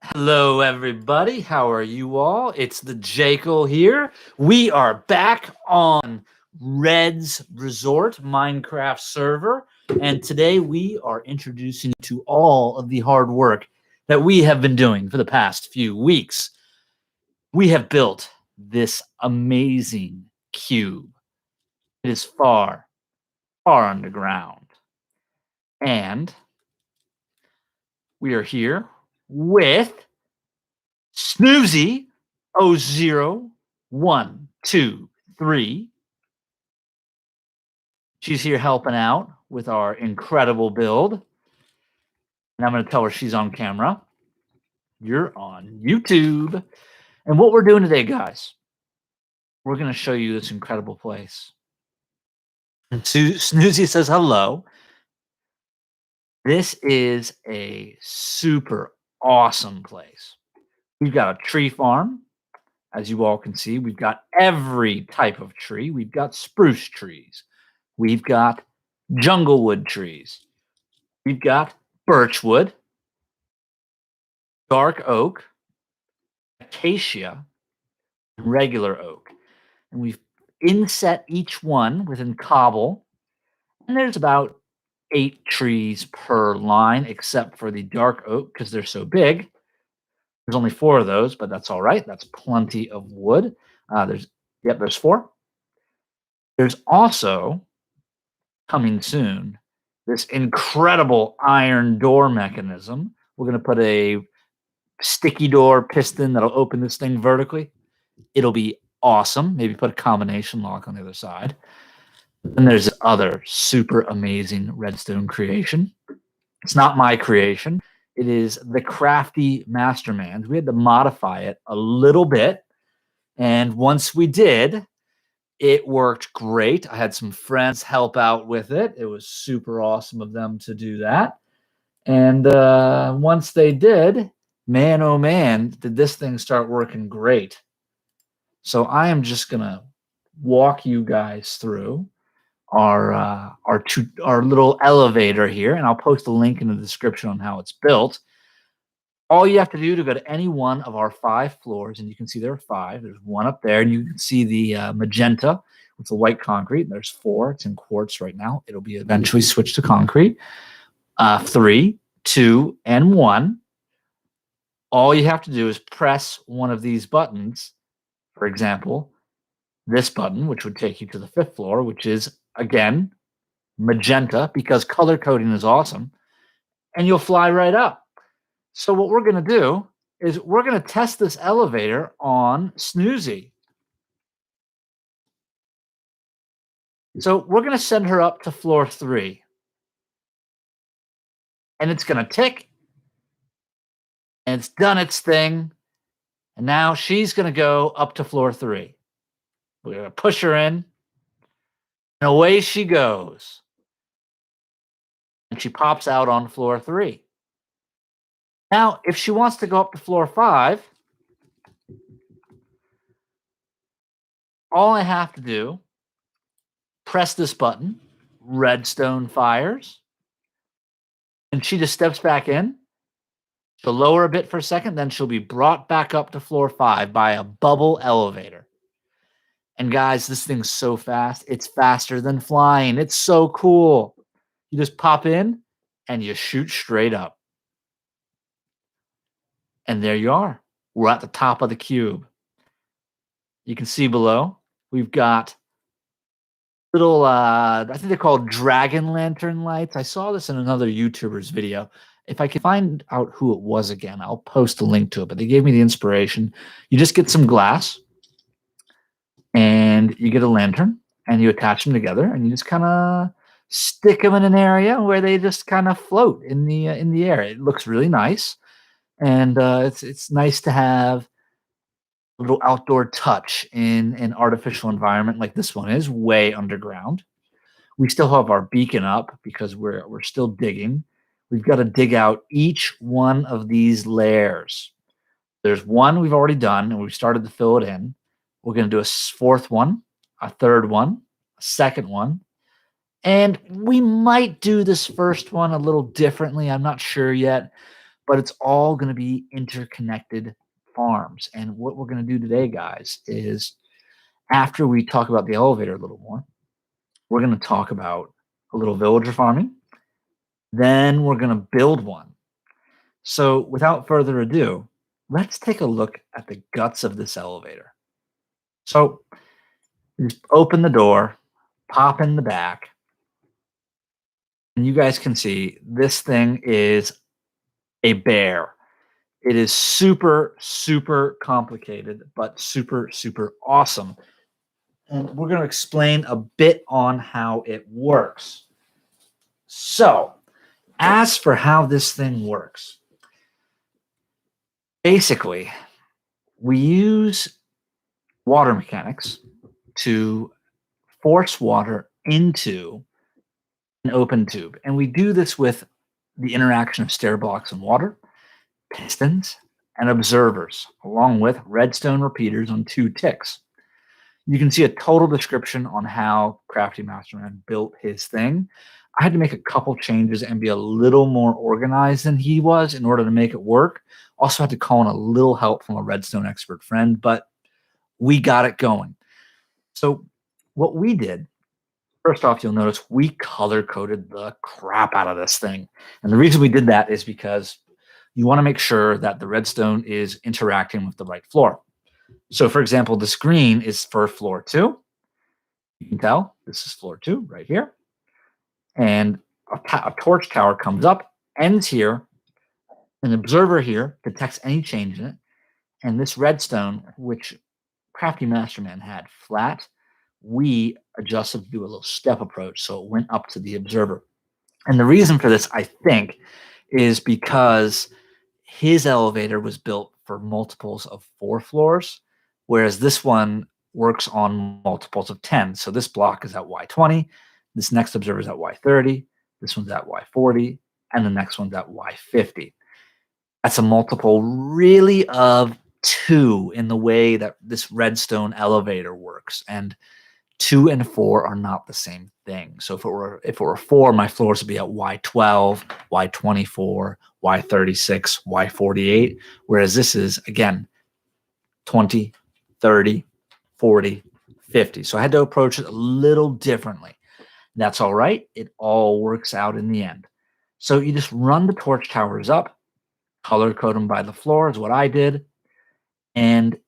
Hello, everybody. How are you all? It's the Jekyll here. We are back on Red's Resort Minecraft server, and today we are introducing you to all of the hard work that we have been doing for the past few weeks. We have built this amazing cube. It is far, far underground, and we are here with Snoozy 00123. She's here helping out with our incredible build. And I'm going to tell her she's on camera. You're on YouTube. And what we're doing today, guys, we're going to show you this incredible place. And Snoozy says hello. This is a super awesome place. We've got a tree farm. As you all can see, we've got every type of tree. We've got spruce trees. We've got junglewood trees. We've got birchwood, dark oak, acacia, and regular oak. And we've inset each one within cobble. And there's about 8 trees per line, except for the dark oak because they're so big. There's only 4 of those, but that's all right. That's plenty of wood. There's 4. There's also, coming soon, this incredible iron door mechanism. We're going to put a sticky door piston that'll open this thing vertically. It'll be awesome. Maybe put a combination lock on the other side. And there's other super amazing redstone creation. It's not my creation. It is the crafty masterman's. We had to modify it a little bit. And once we did, it worked great. I had some friends help out with it. It was super awesome of them to do that. And once they did, man, oh man, did this thing start working great. So I am just going to walk you guys through our little elevator here, and I'll post a link in the description on how it's built. All you have to do to go to any one of our 5 floors, and you can see there are 5. There's one up there, and you can see the magenta with the white concrete. There's 4. It's in quartz right now. It'll be eventually switched to concrete. 3, 2, and 1. All you have to do is press one of these buttons. For example, this button, which would take you to the 5th floor, which is, again, magenta, because color coding is awesome, and you'll fly right up. So what we're going to do is we're going to test this elevator on Snoozy. So we're going to send her up to floor 3. And it's going to tick. And it's done its thing. And now she's going to go up to floor 3. We're going to push her in. And away she goes. And she pops out on floor 3. Now, if she wants to go up to floor 5, all I have to do, press this button, redstone fires, and she just steps back in. She'll lower a bit for a second, then she'll be brought back up to floor 5 by a bubble elevator. And guys, this thing's so fast. It's faster than flying. It's so cool. You just pop in and you shoot straight up. And there you are. We're at the top of the cube. You can see below, we've got little, I think they're called dragon lantern lights. I saw this in another YouTuber's video. If I can find out who it was again, I'll post a link to it. But they gave me the inspiration. You just get some glass, and you get a lantern, and you attach them together, and you just kind of stick them in an area where they just kind of float in the air. It looks really nice, and it's nice to have a little outdoor touch in an artificial environment like this one is, way underground. We still have our beacon up because we're still digging. We've got to dig out each one of these layers. There's one we've already done, and we've started to fill it in. We're going to do a 4th one, a 3rd one, a 2nd one, and we might do this 1st one a little differently. I'm not sure yet, but it's all going to be interconnected farms. And what we're going to do today, guys, is after we talk about the elevator a little more, we're going to talk about a little villager farming. Then we're going to build one. So without further ado, let's take a look at the guts of this elevator. So you just open the door, pop in the back, and you guys can see this thing is a bear. It is super, super complicated, but super, super awesome. And we're going to explain a bit on how it works. So, as for how this thing works, basically, we use water mechanics to force water into an open tube. And we do this with the interaction of stair blocks and water, pistons, and observers, along with redstone repeaters on 2 ticks. You can see a total description on how Crafty Masterman built his thing. I had to make a couple changes and be a little more organized than he was in order to make it work. Also had to call in a little help from a redstone expert friend, but we got it going. So what we did, first off, you'll notice we color coded the crap out of this thing. And the reason we did that is because you want to make sure that the redstone is interacting with the right floor. So for example, this green is for floor 2. You can tell this is floor 2 right here. And a torch tower comes up, ends here. An observer here detects any change in it. And this redstone, which Crafty Masterman had flat, we adjusted to do a little step approach. So it went up to the observer. And the reason for this, I think, is because his elevator was built for multiples of 4 floors, whereas this one works on multiples of 10. So this block is at Y20, this next observer is at Y30, this one's at Y40, and the next one's at Y50. That's a multiple really of 2 in the way that this redstone elevator works. And 2 and 4 are not the same thing. So if it were 4, my floors would be at Y12, Y24, Y36, Y48, whereas this is, again, 20, 30, 40, 50. So I had to approach it a little differently. That's all right. It all works out in the end. So you just run the torch towers up, color code them by the floor is what I did, and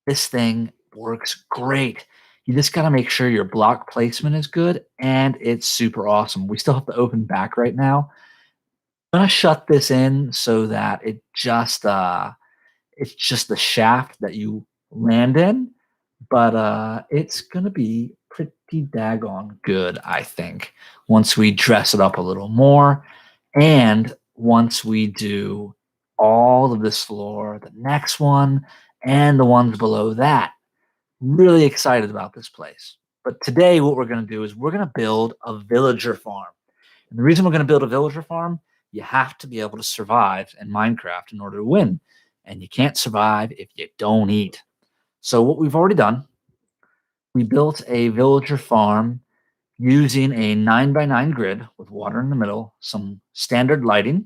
this thing works great. You just got to make sure your block placement is good, and it's super awesome. We still have to open back right now. I'm gonna shut this in so that it's just the shaft that you land in, but it's gonna be pretty daggone good, I think, once we dress it up a little more, and once we do all of this floor, the next one, and the ones below that. Really excited about this place. But today, what we're going to do is we're going to build a villager farm. And the reason we're going to build a villager farm, you have to be able to survive in Minecraft in order to win. And you can't survive if you don't eat. So what we've already done, we built a villager farm using a 9x9 grid with water in the middle, some standard lighting.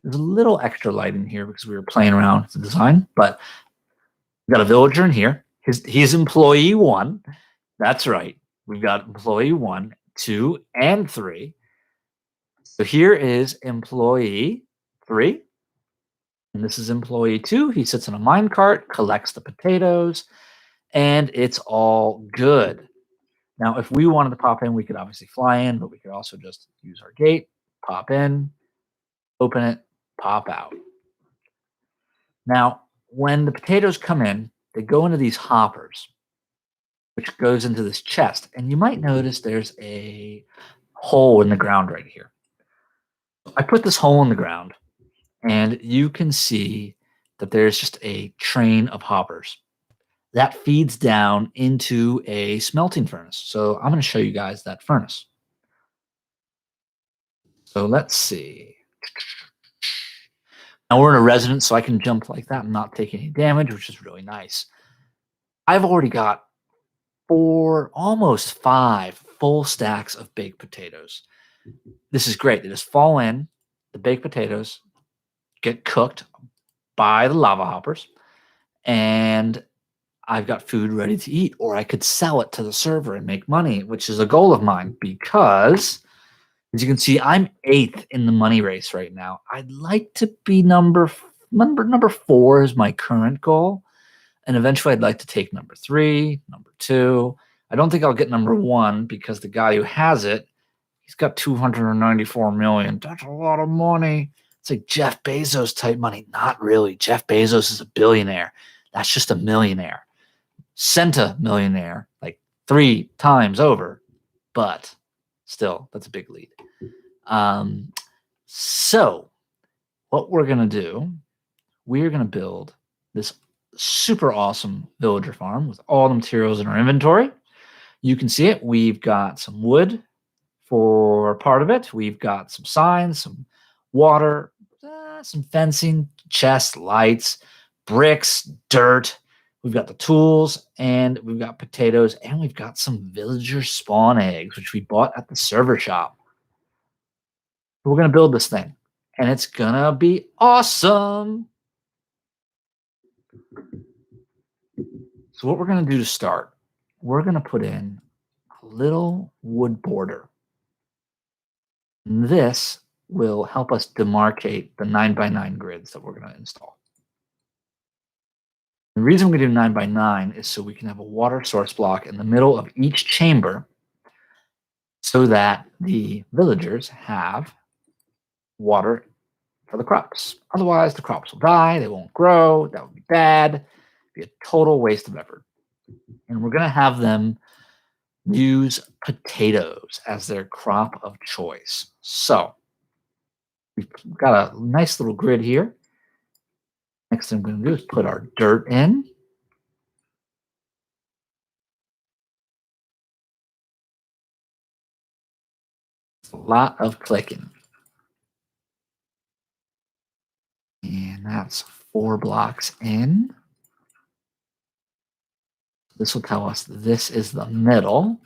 There's a little extra lighting here because we were playing around with the design, but we got a villager in here. He's employee 1. That's right. We've got employee 1, 2, and 3. So here is employee 3. And this is employee 2. He sits in a minecart, collects the potatoes, and it's all good. Now, if we wanted to pop in, we could obviously fly in, but we could also just use our gate, pop in, open it, pop out. Now, when the potatoes come in, they go into these hoppers, which goes into this chest. And you might notice there's a hole in the ground right here. I put this hole in the ground, and you can see that there's just a train of hoppers that feeds down into a smelting furnace. So I'm going to show you guys that furnace. So let's see. Now we're in a residence, so I can jump like that and not take any damage, which is really nice. I've already got 4, almost 5 full stacks of baked potatoes. This is great. They just fall in, the baked potatoes, get cooked by the lava hoppers, and I've got food ready to eat, or I could sell it to the server and make money, which is a goal of mine because, as you can see, I'm eighth in the money race right now. I'd like to be number four is my current goal, and eventually I'd like to take number three, number two. I don't think I'll get number one because the guy who has it, he's got 294 million. That's a lot of money. It's like Jeff Bezos type money. Not really. Jeff Bezos is a billionaire. That's just a millionaire. Centimillionaire, like 3 times over, but still, that's a big lead. So what we're gonna do, we're gonna build this super awesome villager farm with all the materials in our inventory. You can see it. We've got some wood for part of it. We've got some signs, some water, some fencing, chests, lights, bricks, dirt. We've got the tools, and we've got potatoes, and we've got some villager spawn eggs, which we bought at the server shop. We're going to build this thing, and it's going to be awesome. So what we're going to do to start, we're going to put in a little wood border. And this will help us demarcate the 9x9 grids that we're going to install. The reason we do 9x9 is so we can have a water source block in the middle of each chamber so that the villagers have water for the crops. Otherwise, the crops will die, they won't grow, that would be bad, it'd be a total waste of effort. And we're going to have them use potatoes as their crop of choice. So we've got a nice little grid here. Next thing I'm going to do is put our dirt in. It's a lot of clicking. And that's 4 blocks in. This will tell us this is the middle.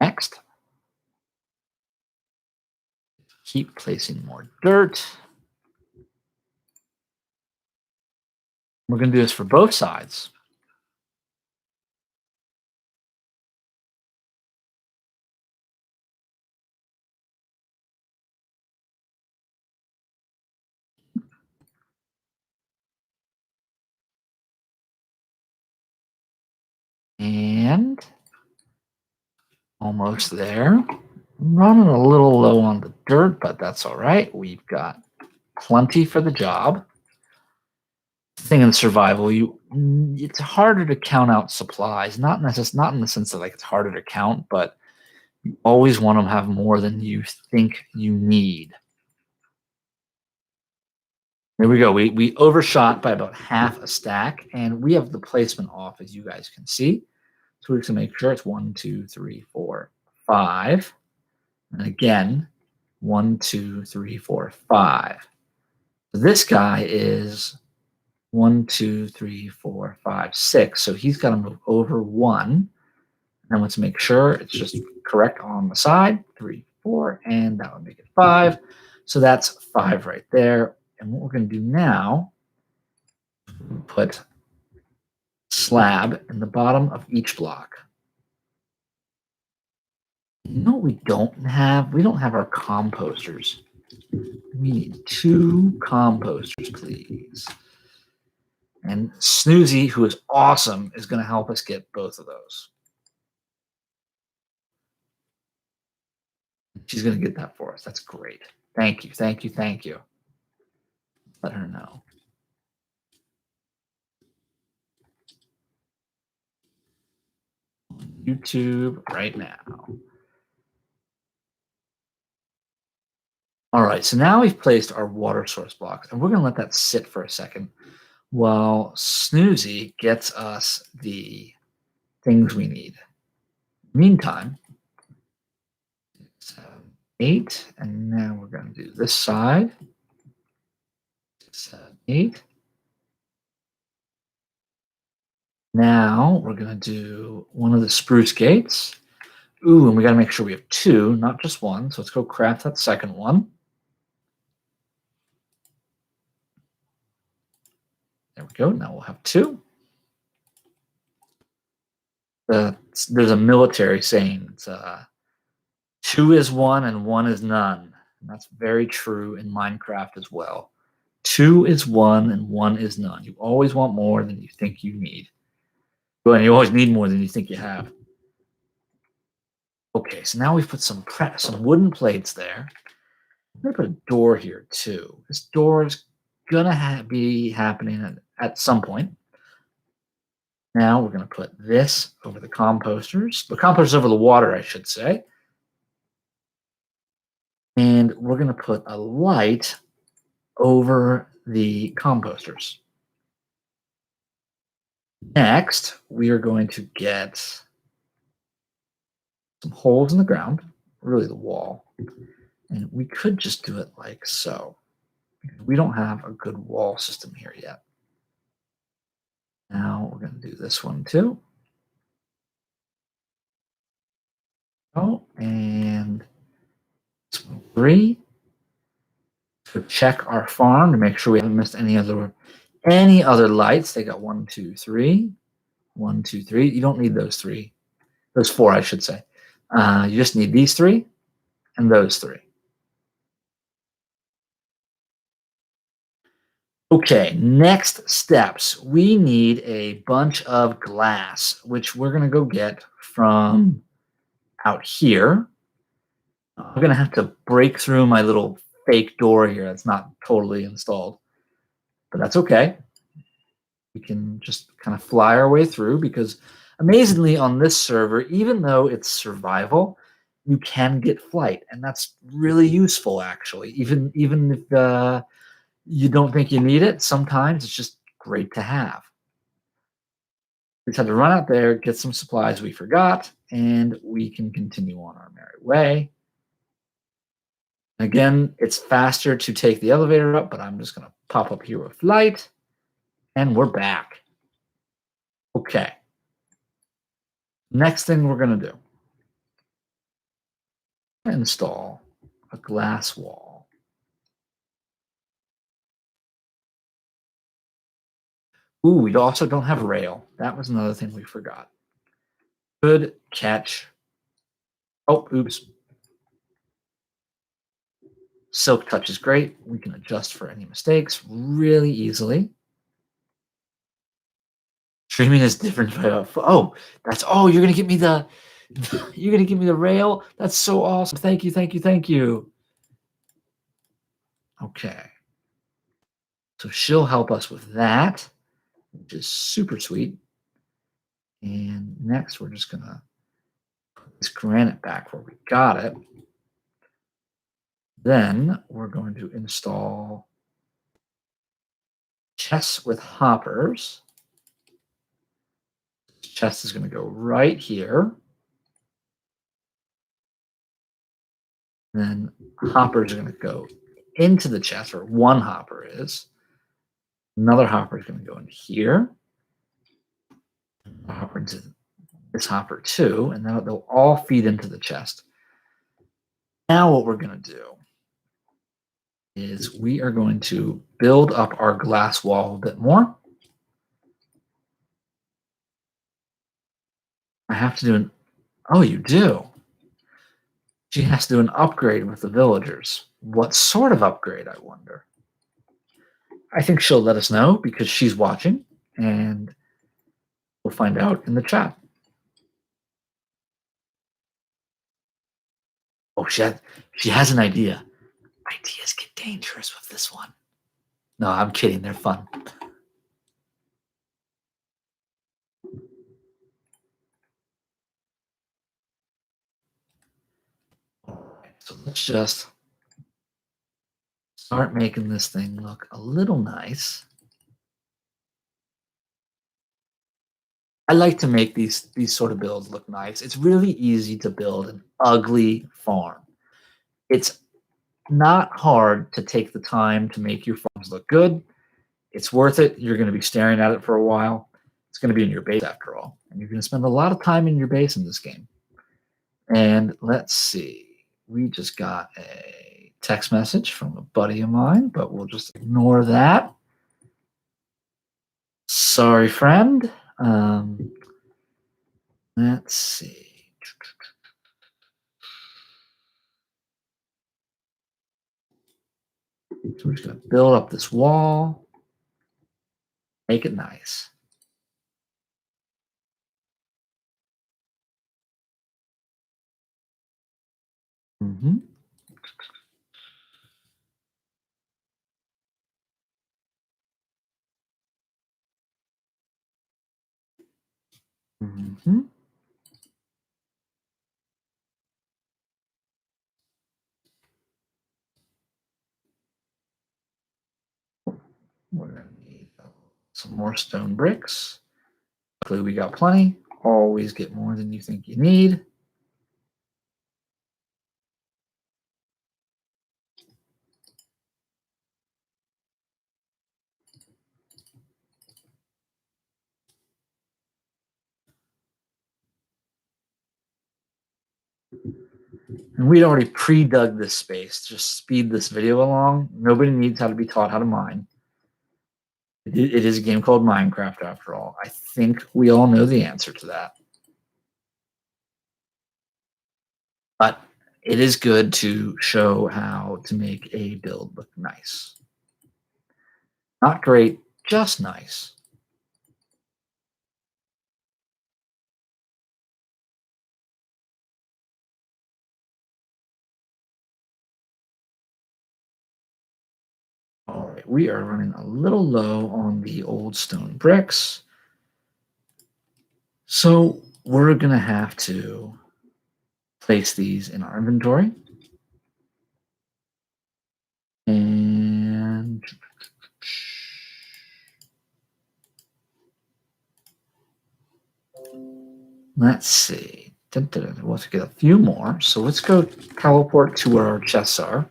Next, keep placing more dirt. We're going to do this for both sides. And almost there. I'm running a little low on the dirt, but that's all right. We've got plenty for the job. Thing in survival, it's harder to count out supplies. Not in the sense that like it's harder to count, but you always want to have more than you think you need. There we go. We overshot by about half a stack, and we have the placement off, as you guys can see. So we're going to make sure it's 1, 2, 3, 4, 5. And again, 1, 2, 3, 4, 5. So this guy is 1, 2, 3, 4, 5, 6. So he's got to move over 1. And let's make sure it's just correct on the side. 3, 4, and that would make it 5. So that's 5 right there. And what we're going to do now, put slab in the bottom of each block. No, we don't have. We don't have our composters. We need 2 composters, please. And Snoozy, who is awesome, is going to help us get both of those. She's going to get that for us. That's great. Thank you, thank you, thank you. Let her know. YouTube right now. All right, so now we've placed our water source blocks, and we're going to let that sit for a second while Snoozy gets us the things we need. Meantime, 7, 8, and now we're going to do this side. 7, 8. Now we're going to do one of the Spruce Gates. Ooh, and we got to make sure we have two, not just one. So let's go craft that second one. There we go. Now we'll have two. There's a military saying, it's, two is one and one is none. And that's very true in Minecraft as well. Two is one and one is none. You always want more than you think you need. Well, and you always need more than you think you have. Okay, so now we've put some wooden plates there. I'm going to put a door here too. This door is going to be happening at some point. Now we're going to put this over the composters. The composters over the water, I should say. And we're going to put a light over the composters. Next, we are going to get some holes in the ground, really the wall. And we could just do it like so. We don't have a good wall system here yet. Now we're going to do this one too. Oh, and 3. So check our farm to make sure we haven't missed any other lights. They got 1, 2, 3. 1, 2, 3. You don't need those 3. Those 4, I should say. You just need these 3 and those 3. Okay, next steps. We need a bunch of glass, which we're going to go get from out here. I'm going to have to break through my little fake door here that's not totally installed, but that's okay. We can just kind of fly our way through because amazingly on this server, even though it's survival, you can get flight, and that's really useful actually. Even if you don't think you need it, sometimes it's just great to have. We just had to run out there, get some supplies we forgot, and we can continue on our merry way. Again, it's faster to take the elevator up, but I'm just going to pop up here with light, and we're back. Okay. Next thing we're going to do, install a glass wall. Ooh, we also don't have rail. That was another thing we forgot. Good catch. Oh, oops. Silk touch is great. We can adjust for any mistakes really easily. Streaming is different. Oh, you're gonna give me the rail. That's so awesome. Thank you, thank you, thank you. Okay. So she'll help us with that, which is super sweet. And next we're just gonna put this granite back where we got it. Then we're going to install chests with hoppers. This chest is going to go right here. Then hoppers are going to go into the chest, where one hopper is. Another hopper is going to go in here. A hopper into this hopper too, and then they'll all feed into the chest. Now what we're going to do is we are going to build up our glass wall a bit more. I have to do an, oh, you do. She has to do an upgrade with the villagers. What sort of upgrade, I wonder? I think she'll let us know because she's watching, and we'll find out in the chat. Oh, she has an idea. Ideas get dangerous with this one. No, I'm kidding. They're fun. So let's just start making this thing look a little nice. I like to make these sort of builds look nice. It's really easy to build an ugly farm. It's not hard to take the time to make your farms look good. It's worth it. You're going to be staring at it for a while. It's going to be in your base after all. And you're going to spend a lot of time in your base in this game. And let's see. We just got a text message from a buddy of mine, but we'll just ignore that. Sorry, friend. Let's see. So we're just going to build up this wall, make it nice. Mm-hmm. Mm-hmm. We're going to need some more stone bricks. Luckily, we got plenty. Always get more than you think you need. And we'd already pre-dug this space. Just speed this video along. Nobody needs how to be taught how to mine. It is a game called Minecraft, after all. I think we all know the answer to that. But it is good to show how to make a build look nice. Not great, just nice. All right, we are running a little low on the old stone bricks. So we're going to have to place these in our inventory. And let's see. We'll have to get a few more. So let's go teleport to where our chests are.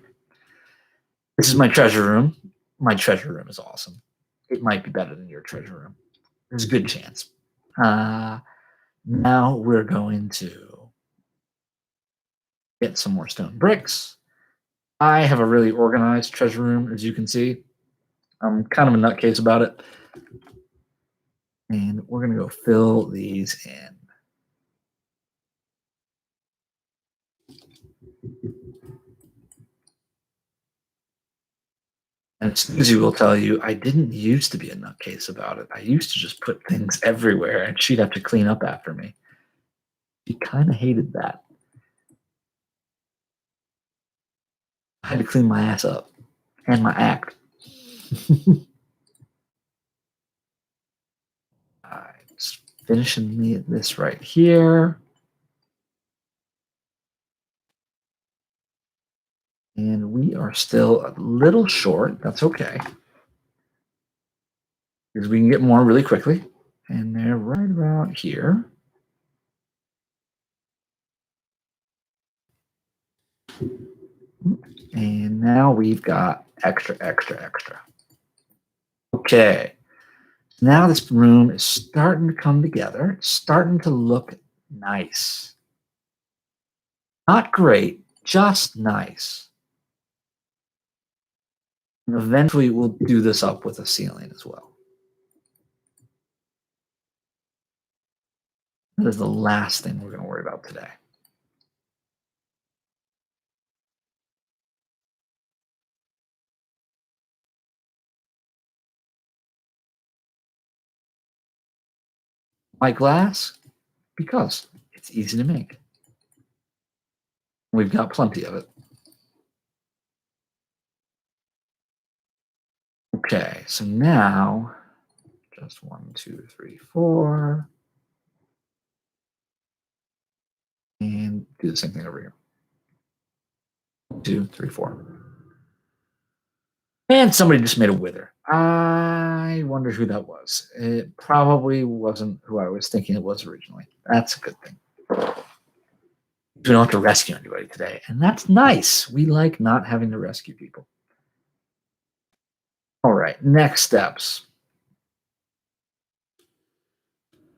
This is my treasure room. My treasure room is awesome. It might be better than your treasure room. There's a good chance. Now we're going to get some more stone bricks. I have a really organized treasure room, as you can see. I'm kind of a nutcase about it. And we're going to go fill these in. And Susie will tell you, I didn't used to be a nutcase about it. I used to just put things everywhere, and she'd have to clean up after me. She kind of hated that. I had to clean my ass up and my act. All right, just finishing this right here. And we are still a little short. That's okay. Because we can get more really quickly. And they're right about here. And now we've got extra, extra, extra. Okay. Now this room is starting to come together. It's starting to look nice. Not great, just nice. And eventually we'll do this up with a ceiling as well. That is the last thing we're going to worry about today. Why glass? Because it's easy to make. We've got plenty of it. Okay, so now just 1, 2, 3, 4. And do the same thing over here. 2, 3, 4. And somebody just made a wither. I wonder who that was. It probably wasn't who I was thinking it was originally. That's a good thing. We don't have to rescue anybody today. And that's nice. We like not having to rescue people. All right, next steps.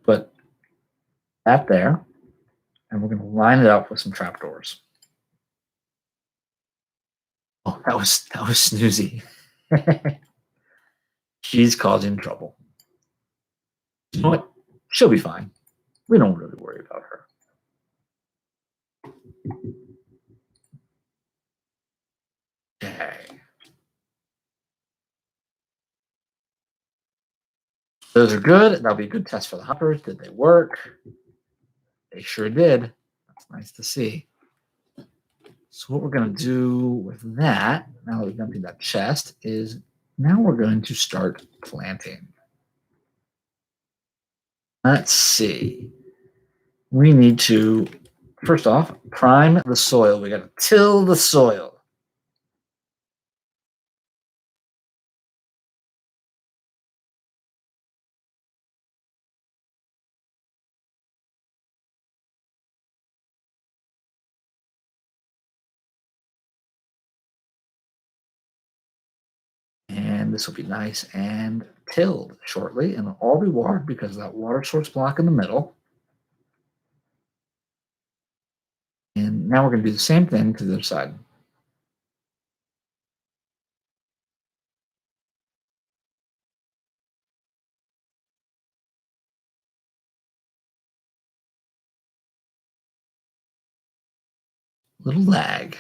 Put that there. and we're going to line it up with some trapdoors. Oh, that was Snoozy. She's causing trouble. You know what? She'll be fine. We don't really worry about her. Okay. Those are good. That'll be a good test for the hoppers. Did they work? They sure did. That's nice to see. So what we're going to do with that, now that we've emptied that chest, is now we're going to start planting. Let's see. We need to, first off, prime the soil. We got to till the soil. And this will be nice and tilled shortly, and it'll all be watered because of that water source block in the middle. And now we're going to do the same thing to the other side. Little lag.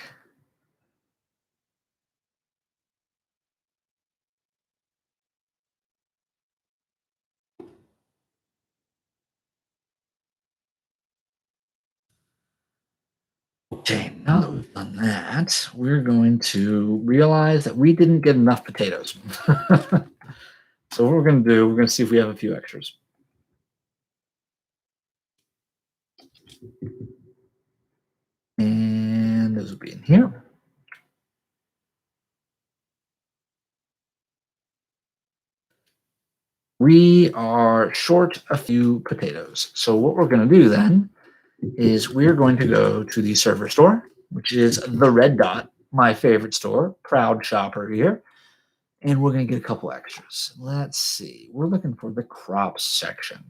Okay, now that we've done that, we're going to realize that we didn't get enough potatoes. So what we're going to do, we're going to see if we have a few extras. And those will be in here. We are short a few potatoes. So what we're going to do then is we're going to go to the server store, which is the Red Dot, my favorite store, proud shopper here. And we're going to get a couple extras. Let's see. We're looking for the crops section.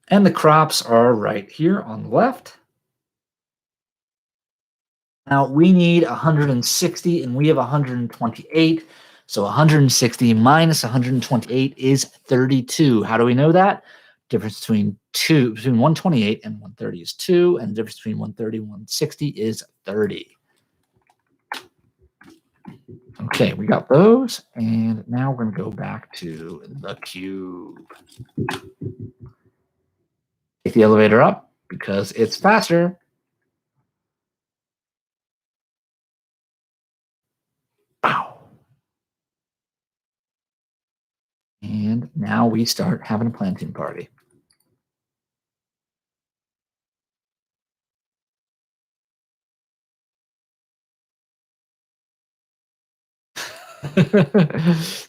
And the crops are right here on the left. Now we need 160 and we have 128. So 160 minus 128 is 32. How do we know that? Difference between 128 and 130 is 2, and the difference between 130 and 160 is 30. Okay, we got those, and now we're going to go back to the cube. Take the elevator up because it's faster. Wow. And now we start having a planting party.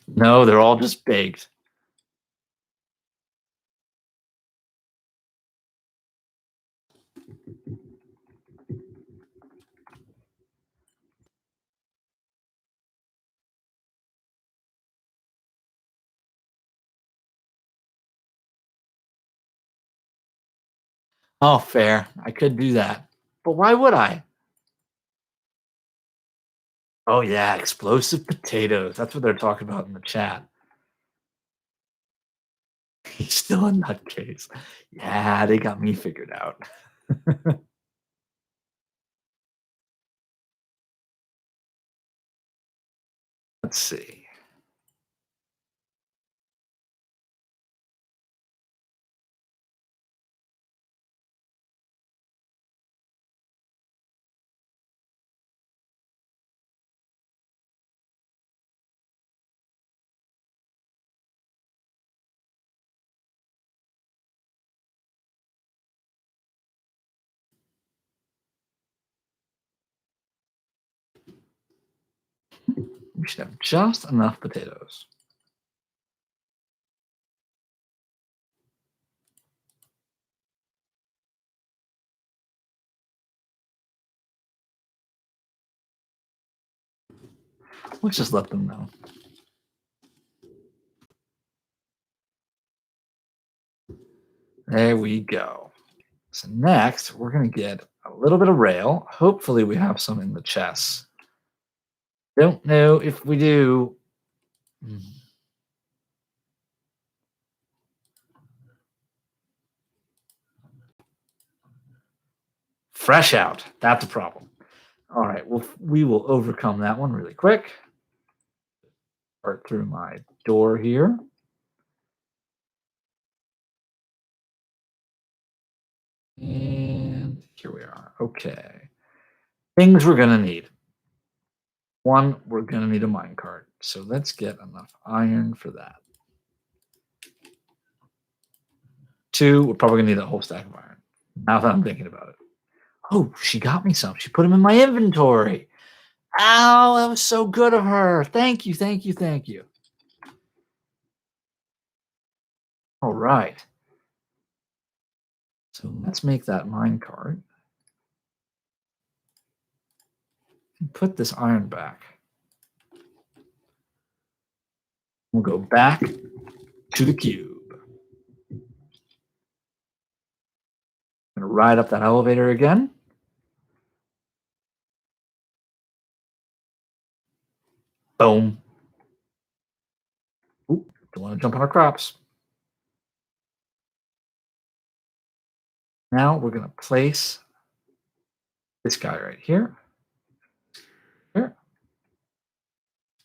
No, they're all just baked. Oh, fair. I could do that. But why would I? Oh, yeah, explosive potatoes. That's what they're talking about in the chat. He's still a nutcase. Yeah, they got me figured out. Let's see. We should have just enough potatoes. Let's just let them know. There we go. So next, we're going to get a little bit of rail. Hopefully, we have some in the chest. Don't know if we do. Hmm. Fresh out. That's a problem. All right. Well, we will overcome that one really quick. Start through my door here. And here we are. Okay. Things we're going to need. One, we're going to need a minecart. So let's get enough iron for that. Two, we're probably going to need a whole stack of iron. Now that I'm thinking about it. Oh, she got me some. She put them in my inventory. Ow, that was so good of her. Thank you, thank you, thank you. All right. So let's make that minecart. Put this iron back. We'll go back to the cube. I'm going to ride up that elevator again. Boom. Oop, don't want to jump on our crops. Now we're going to place this guy right here. Here.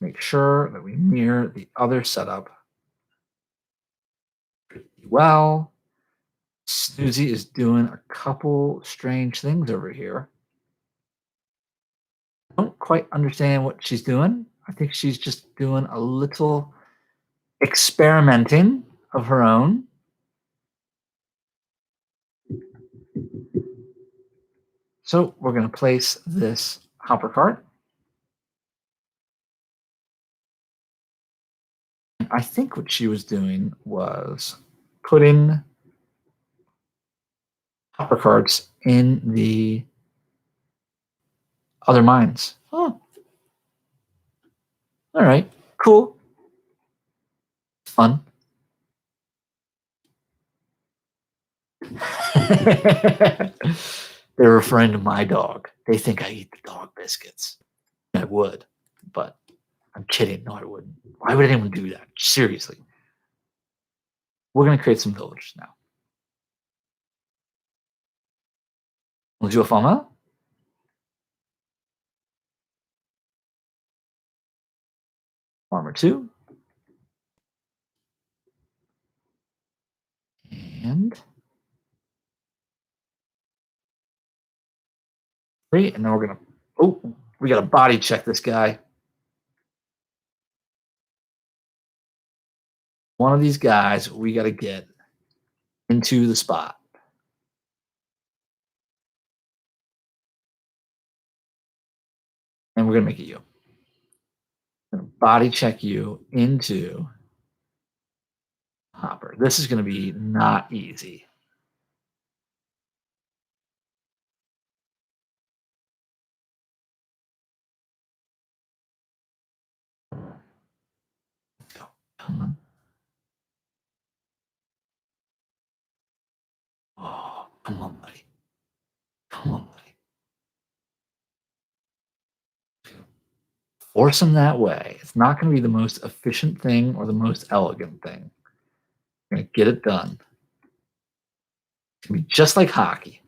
Make sure that we mirror the other setup pretty well. Snoozy is doing a couple strange things over here. I don't quite understand what she's doing. I think she's just doing a little experimenting of her own. So we're going to place this hopper cart. I think what she was doing was putting hopper carts in the other mines. Oh, all right, cool, fun. They're referring to my dog. They think I eat the dog biscuits. I would, but I'm kidding. No, I wouldn't. Why would anyone do that? Seriously. We're going to create some villagers now. We'll do a farmer. Farmer 2. And 3. And then we're going to, oh, we got to body check this guy. One of these guys we got to get into the spot. And we're going to make it you. I'm going to body check you into Hopper. This is going to be not easy. Come on. Oh, come on, buddy. Come on, buddy. Force them that way. It's not going to be the most efficient thing or the most elegant thing. We're going to get it done. It's going to be just like hockey.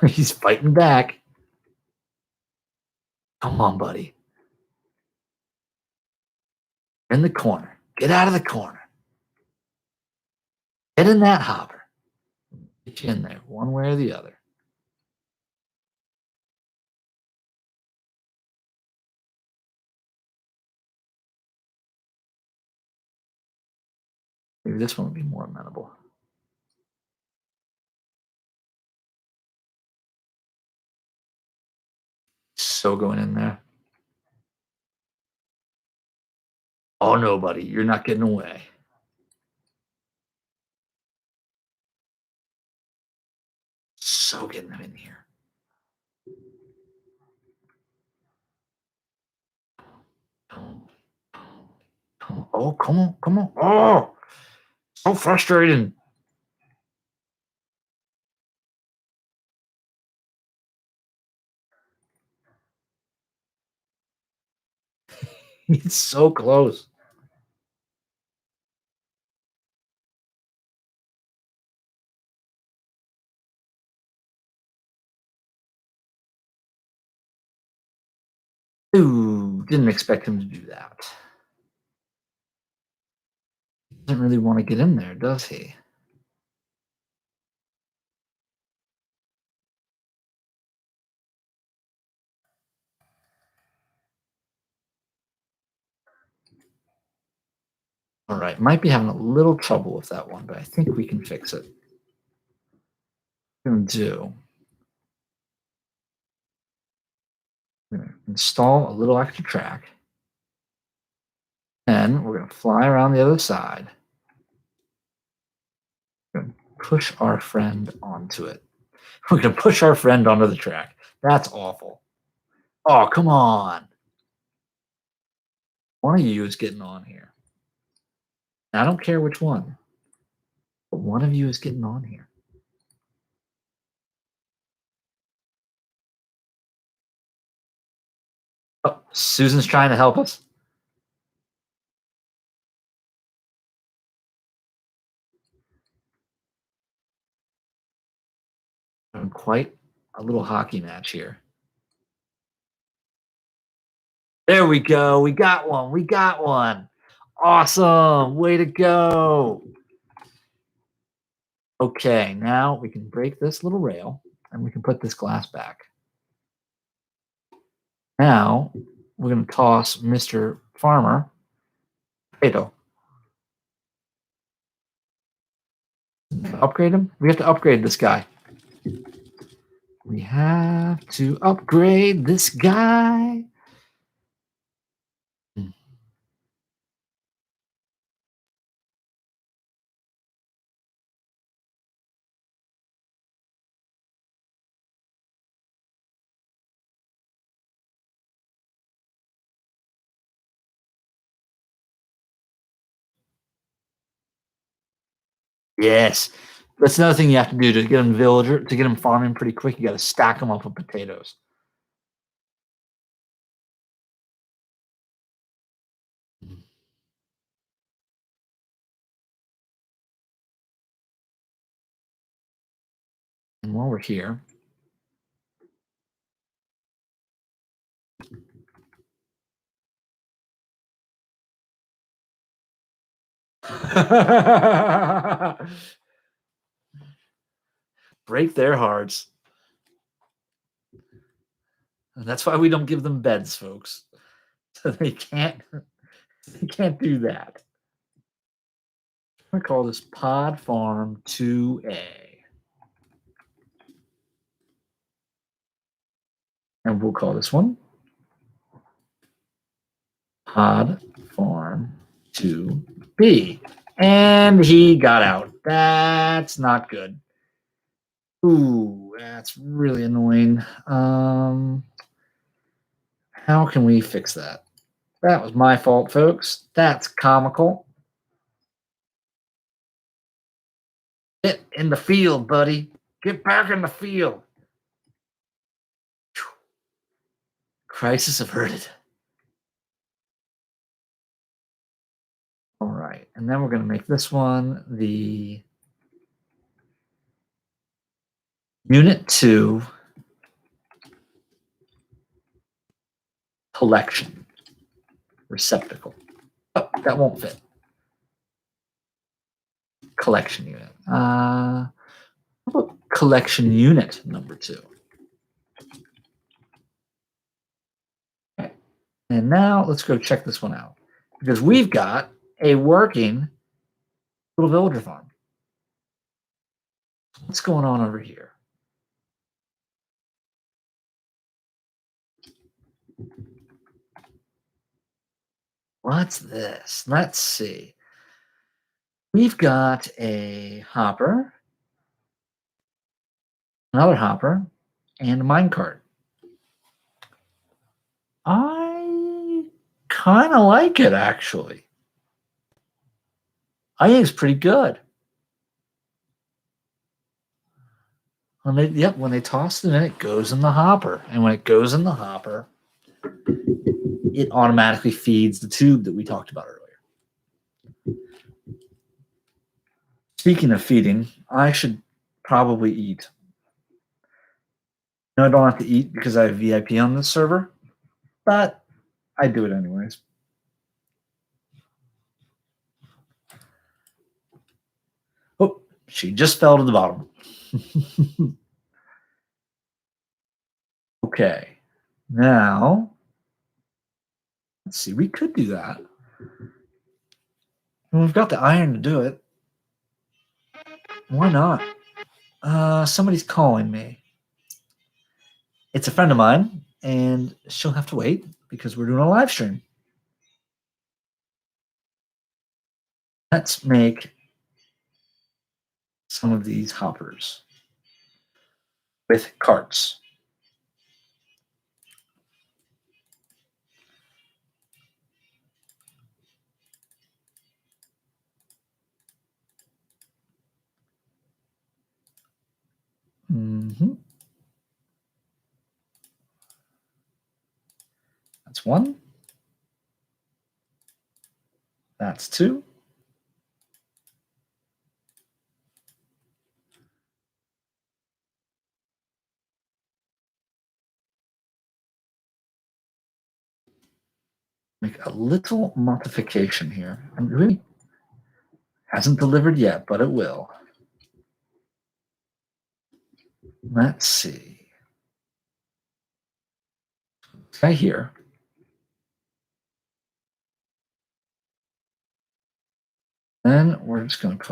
He's fighting back. Come on, buddy. In the corner. Get out of the corner. Get in that hopper. Get you in there, one way or the other. Maybe this one would be more amenable. So going in there. Oh, no, buddy. You're not getting away. So getting them in here. Oh, come on, come on. Oh, so frustrating. He's so close. Ooh, didn't expect him to do that. Doesn't really want to get in there, does he? All right, might be having a little trouble with that one, but I think we can fix it. What we're going to do, we're going to install a little extra track. Then we're going to fly around the other side. We're going to push our friend onto it. We're going to push our friend onto the track. That's awful. Oh, come on. One of you is getting on here. I don't care which one, but one of you is getting on here. Oh, Susan's trying to help us. Having quite a little hockey match here. There we go. We got one. We got one. Awesome. Way to go. Okay, now we can break this little rail and we can put this glass back. Now we're going to toss Mr. Farmer potato. Upgrade him? We have to upgrade this guy. We have to upgrade this guy. Yes. That's another thing you have to do to get him villager, to get him farming pretty quick. You got to stack him up with potatoes. And while we're here, break their hearts. And that's why we don't give them beds, folks. So they can't do that. I'm gonna call this Pod Farm 2A. And we'll call this one Pod Farm 2B. And he got out. That's not good. Ooh, that's really annoying. How can we fix that? That was my fault, folks. That's comical. Get in the field, buddy. Get back in the field. Crisis averted. All right, and then we're going to make this one the Unit 2 collection receptacle. Oh, that won't fit. Collection unit. How about collection unit number 2? Okay. And now let's go check this one out because we've got a working little villager farm. What's going on over here? What's this? Let's see. We've got a hopper, another hopper, and a minecart. I kind of like it, actually. I think it's pretty good. When they toss it in, it goes in the hopper. And when it goes in the hopper, it automatically feeds the tube that we talked about earlier. Speaking of feeding, I should probably eat. No, I don't have to eat because I have VIP on this server, but I do it anyways. Oh, she just fell to the bottom. Okay. Now, let's see. We could do that. We've got the iron to do it. Why not? Somebody's calling me. It's a friend of mine, and she'll have to wait because we're doing a live stream. Let's make some of these hoppers with carts. Mm-hmm. That's one. That's two. Make a little modification here. And really hasn't delivered yet, but it will. Let's see. This guy here. Then we're just going to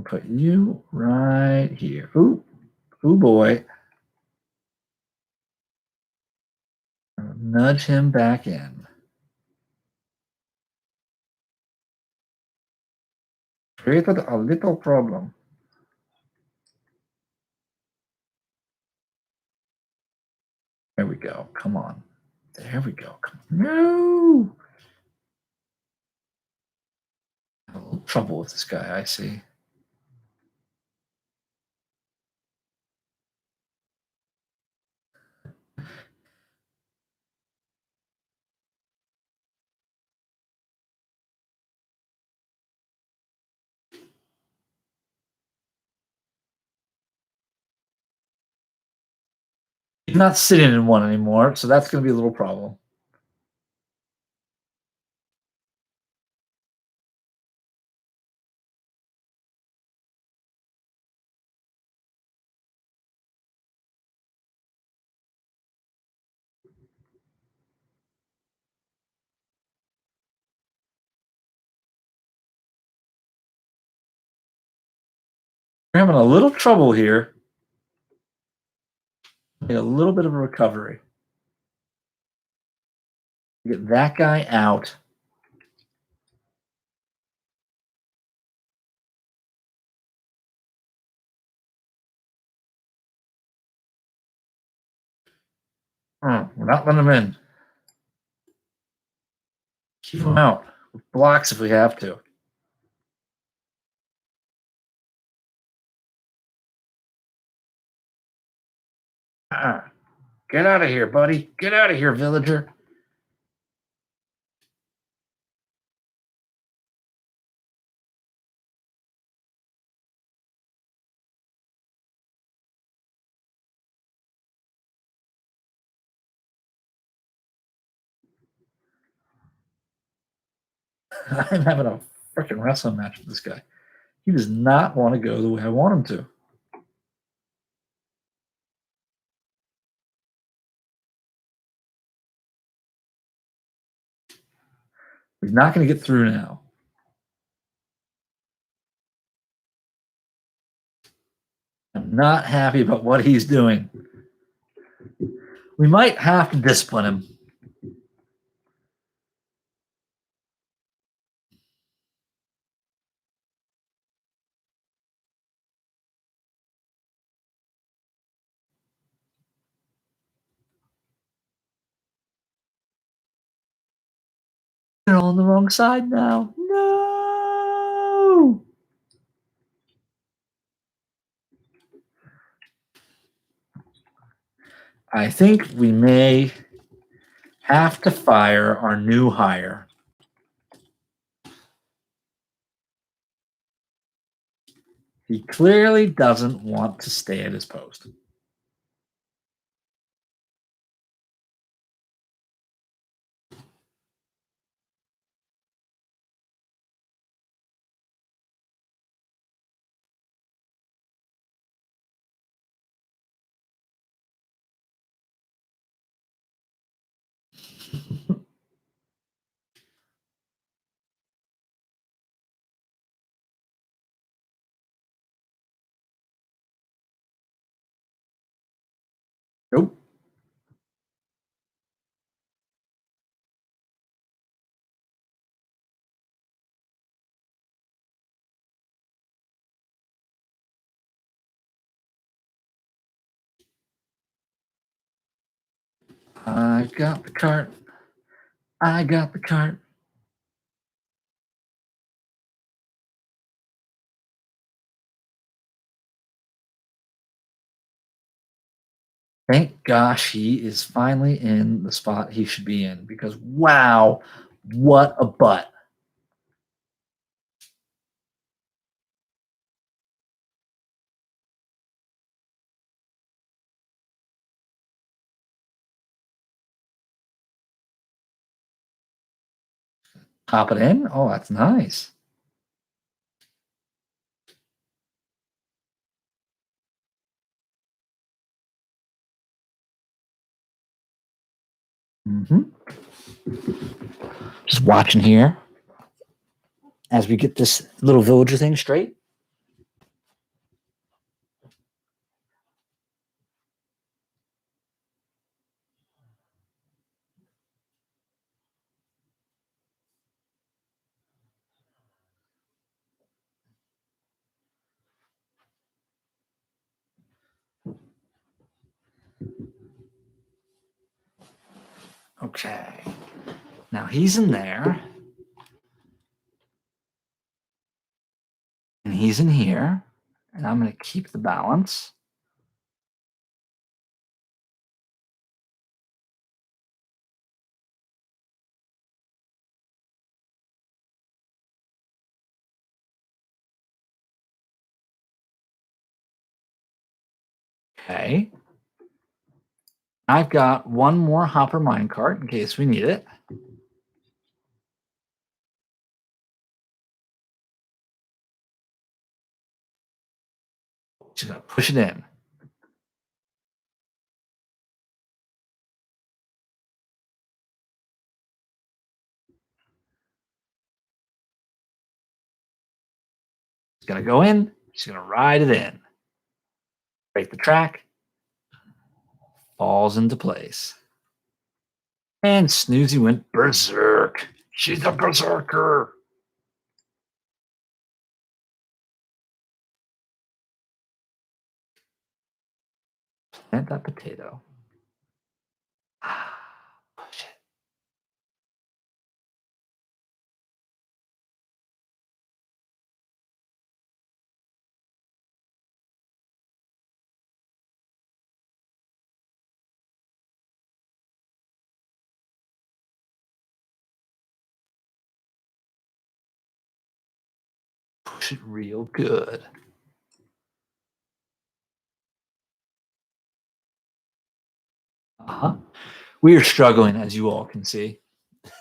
put you right here. Ooh, boy. Nudge him back in. Created a little problem. There we go. Come on. There we go. Come on. No. I have a little trouble with this guy, I see. He's not sitting in one anymore, so that's going to be a little problem. We're having a little trouble here. Need a little bit of a recovery. Get that guy out. We're not letting him in. Keep him out with blocks if we have to. Get out of here, buddy. Get out of here, villager. I'm having a freaking wrestling match with this guy. He does not want to go the way I want him to. He's not going to get through now. I'm not happy about what he's doing. We might have to discipline him. They're all on the wrong side now. No! I think we may have to fire our new hire. He clearly doesn't want to stay at his post. Nope. I got the cart. I got the cart. Thank gosh he is finally in the spot he should be in because wow, what a butt. Pop it in. Oh, that's nice. hmm Just watching here as we get this little villager thing straight. Okay. Now he's in there. And he's in here. And I'm going to keep the balance. Okay. I've got one more hopper minecart in case we need it. Just going to push it in. It's going to go in. She's going to ride it in. Break the track. Falls into place. And Snoozy went berserk. She's a berserker. Plant that potato. Push it. Push it real good. Uh-huh. We are struggling, as you all can see.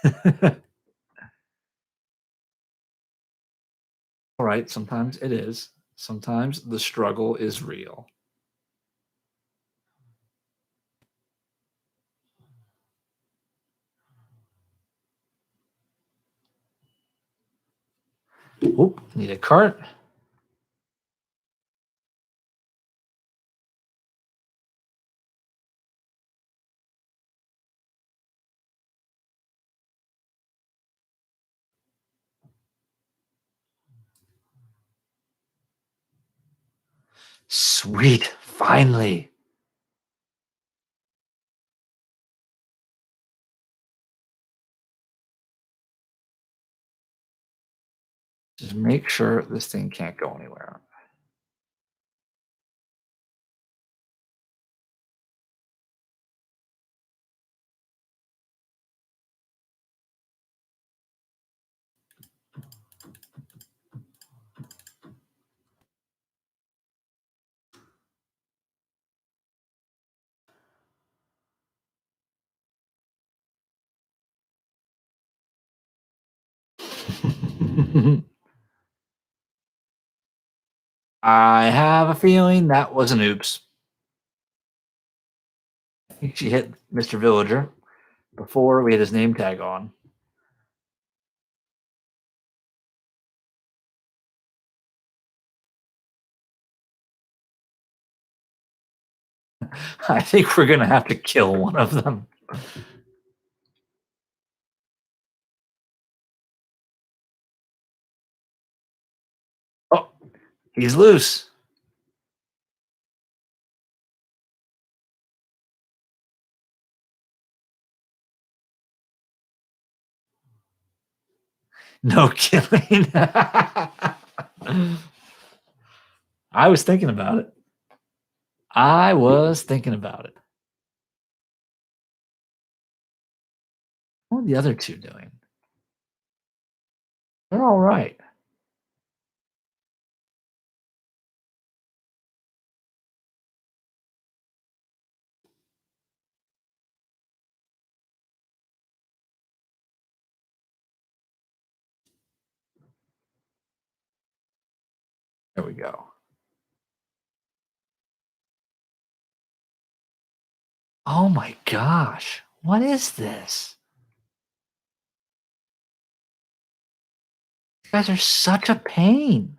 All right, sometimes it is. Sometimes the struggle is real. Oop, need a cart. Sweet, finally. Just make sure this thing can't go anywhere. I have a feeling that was an oops. I think she hit Mr. Villager before we had his name tag on. I think we're going to have to kill one of them. Oh, he's loose. No killing. I was thinking about it. I was thinking about it. What are the other two doing? They're all right. There we go. Oh my gosh. What is this? You guys are such a pain.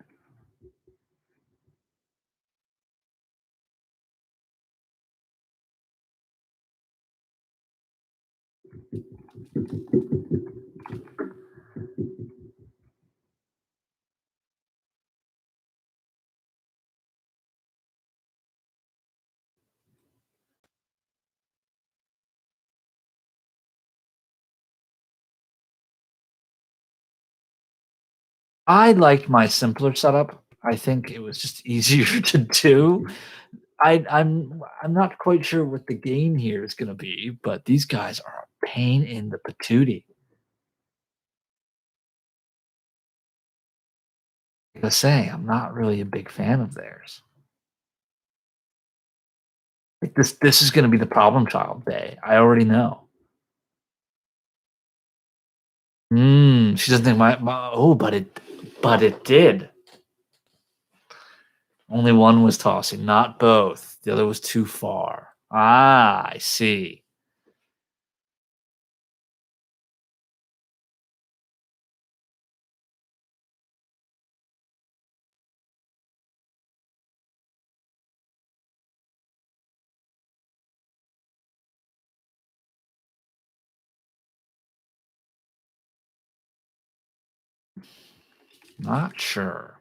I liked my simpler setup. I think it was just easier to do. I'm not quite sure what the game here is gonna be, but these guys are a pain in the patootie. I gotta say, I'm not really a big fan of theirs. Like this is gonna be the problem child day. I already know. She doesn't think my oh, but it did. Only one was tossing, not both. The other was too far. Ah, I see. Not sure.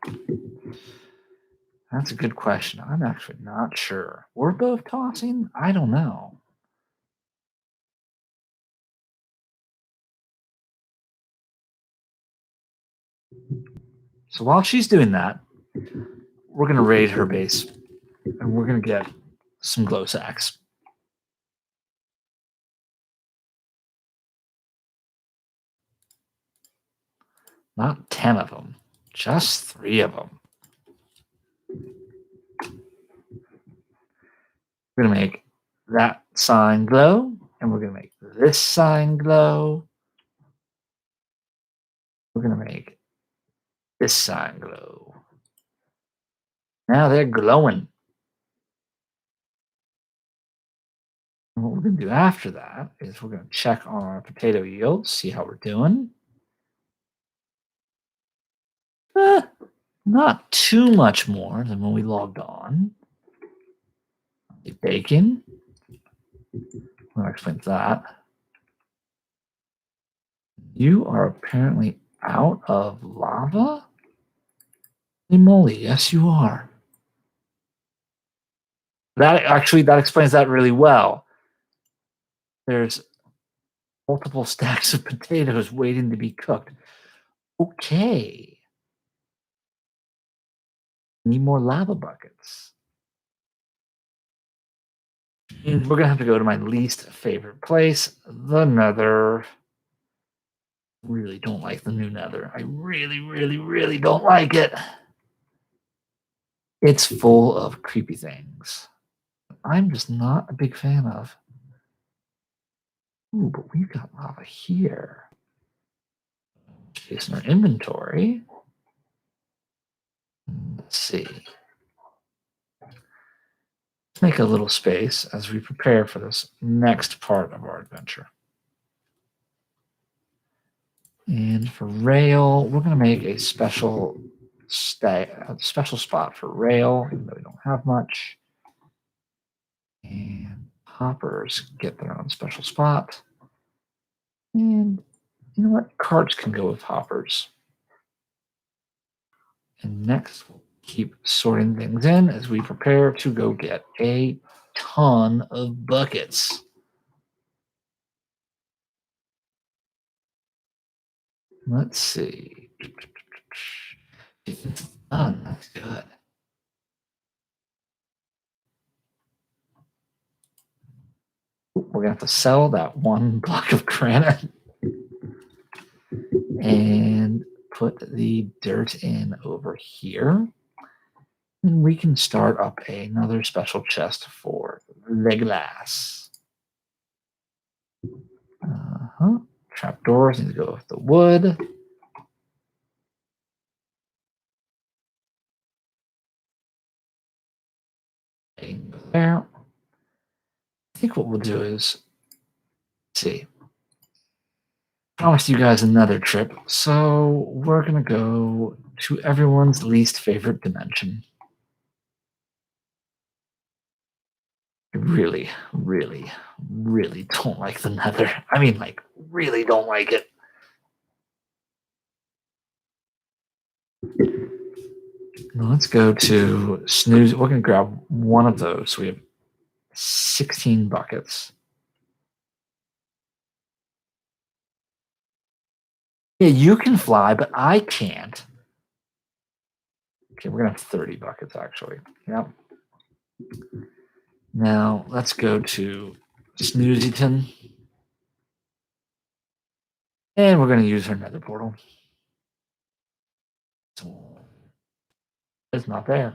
That's a good question. I'm actually not sure. We're both tossing? I don't know. So while she's doing that, we're gonna raid her base and we're gonna get some glow sacks. Not 10 of them, just 3 of them. We're gonna make that sign glow, and we're gonna make this sign glow. We're gonna make this sign glow. Now they're glowing. And what we're gonna do after that is we're gonna check on our potato yields, see how we're doing. Eh, not too much more than when we logged on. The bacon. I'll explain that. You are apparently out of lava? Holy moly, yes you are. That explains that really well. There's multiple stacks of potatoes waiting to be cooked. Okay. Need more lava buckets. And we're gonna have to go to my least favorite place, the Nether. Really don't like the new Nether. I really, really, really don't like it. It's full of creepy things. I'm just not a big fan of. Ooh, but we've got lava here. Space in our inventory. Let's see. Let's make a little space as we prepare for this next part of our adventure. And for rail, we're going to make a special spot for rail, even though we don't have much. And hoppers get their own special spot. And you know what? Carts can go with hoppers. And next, we'll keep sorting things in as we prepare to go get a ton of buckets. Let's see. Done. That's good. We're gonna have to sell that one block of granite and put the dirt in over here. And we can start up another special chest for the glass. Trapdoors need to go with the wood. There. I think what we'll do is see. Promised you guys another trip, so we're gonna go to everyone's least favorite dimension. I really, really, really don't like the Nether. I mean, like, really don't like it. Now let's go to snooze. We're gonna grab one of those. So we have 16 buckets. Yeah, you can fly, but I can't. Okay, we're gonna have 30 buckets actually. Yep. Now let's go to Snoozyton. And we're gonna use our nether portal. It's not there.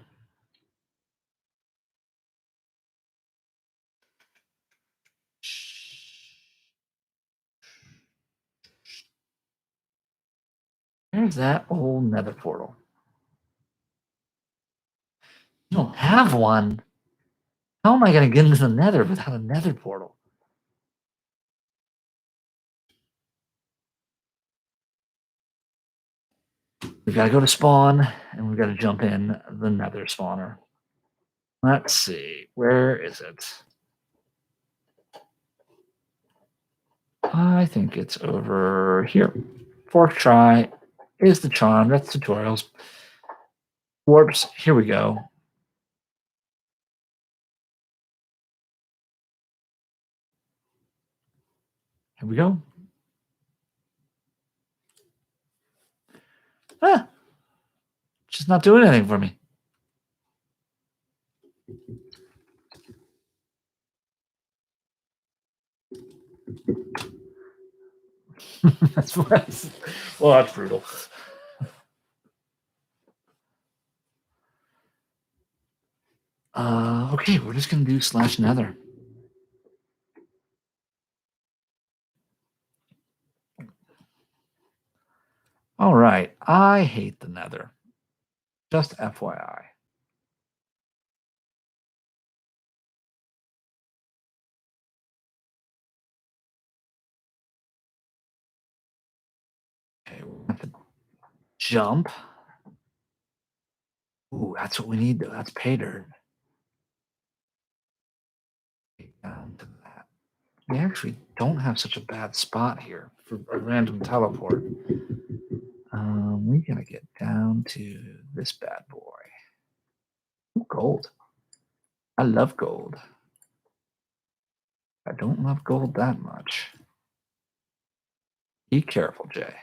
There's that old nether portal. You don't have one. How am I gonna get into the nether without a nether portal? We've got to go to spawn, and we've got to jump in the nether spawner. Let's see. Where is it? I think it's over here. Fourth try is the charm. That's tutorials. Warps. Here we go. Here we go. Ah, just not doing anything for me. That's what. Well, that's brutal. Okay, we're just gonna do /nether. All right, I hate the nether. Just FYI. Okay, we're gonna have to jump. Ooh, that's what we need though. That's pay dirt. Down to that. We actually don't have such a bad spot here for a random teleport. We gotta get down to this bad boy. Ooh, gold. I love gold. I don't love gold that much. Be careful, Jay.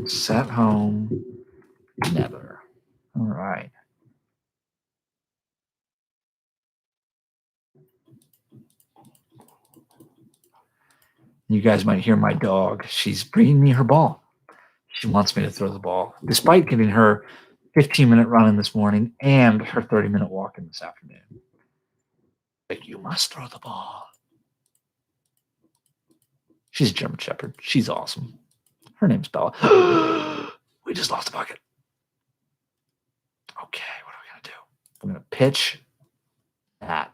Set home. Never. All right. You guys might hear my dog. She's bringing me her ball. She wants me to throw the ball, despite getting her 15-minute run in this morning and her 30-minute walk in this afternoon. Like, you must throw the ball. She's a German Shepherd. She's awesome. Her name's Bella. We just lost a bucket. Okay, what are we going to do? We're going to pitch that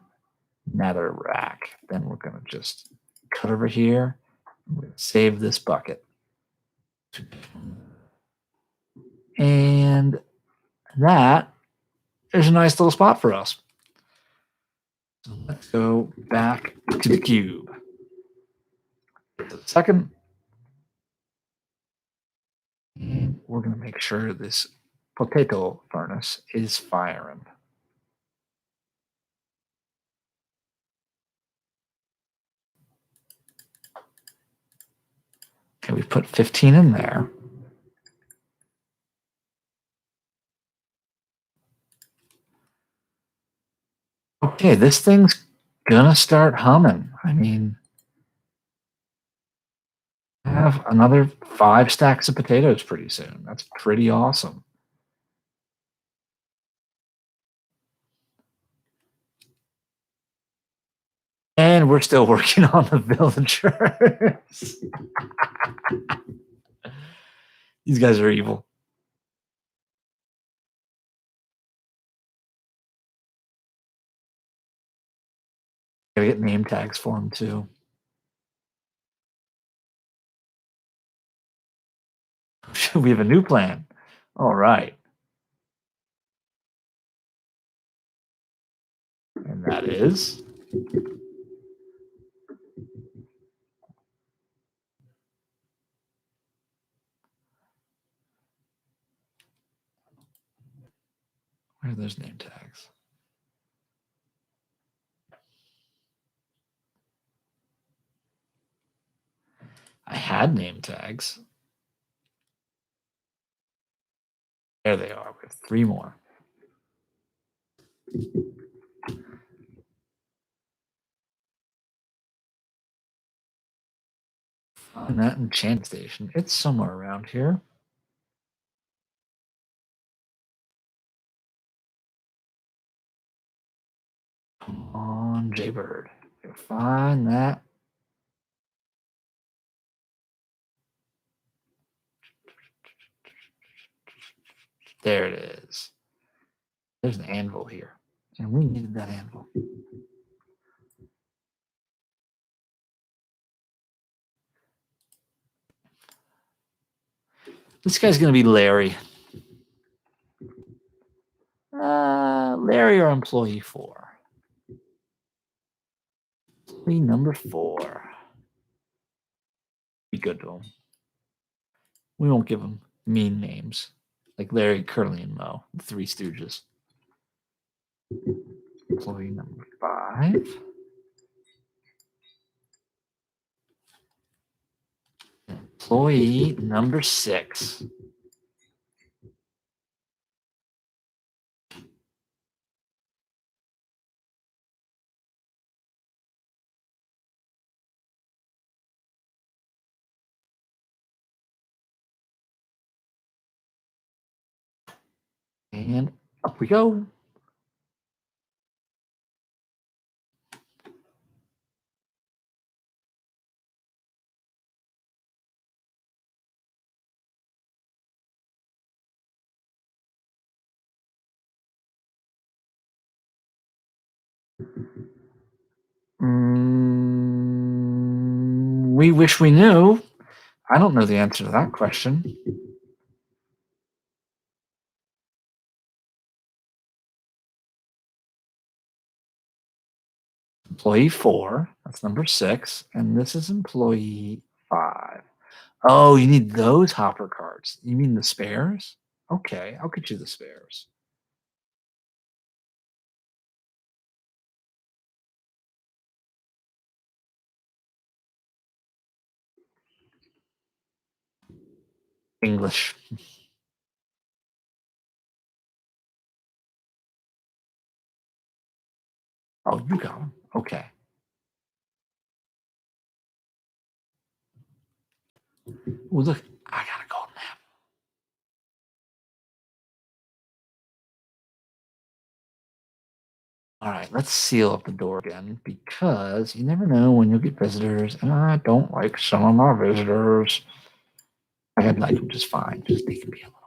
nether rack. Then we're going to just cut over here. We're going to save this bucket. And that is a nice little spot for us. So let's go back to the cube. To the second. And we're going to make sure this potato furnace is firing. Okay, we put 15 in there. Okay, this thing's gonna start humming. I mean, I have another 5 stacks of potatoes pretty soon. That's pretty awesome. And we're still working on the villagers. These guys are evil. Gotta get name tags for them too. We have a new plan. All right. And that is where are those name tags? I had name tags. There they are. We have 3 more. Find that enchant station. It's somewhere around here. Come on, Jaybird. Find that. There it is. There's an anvil here. And we needed that anvil. This guy's going to be Larry. Larry or employee 4. Employee number 4. Be good to him. We won't give him mean names like Larry, Curly, and Moe, the 3 Stooges. Employee number 5. Employee number 6. And up we go. We wish we knew. I don't know the answer to that question. Employee 4, that's number 6, and this is employee 5. Oh, you need those hopper cards. You mean the spares? Okay, I'll get you the spares. English. Oh, you got them. Okay. Well, look, I gotta go nap. All right, let's seal up the door again because you never know when you'll get visitors, and I don't like some of my visitors. I like them just fine, just they can be a little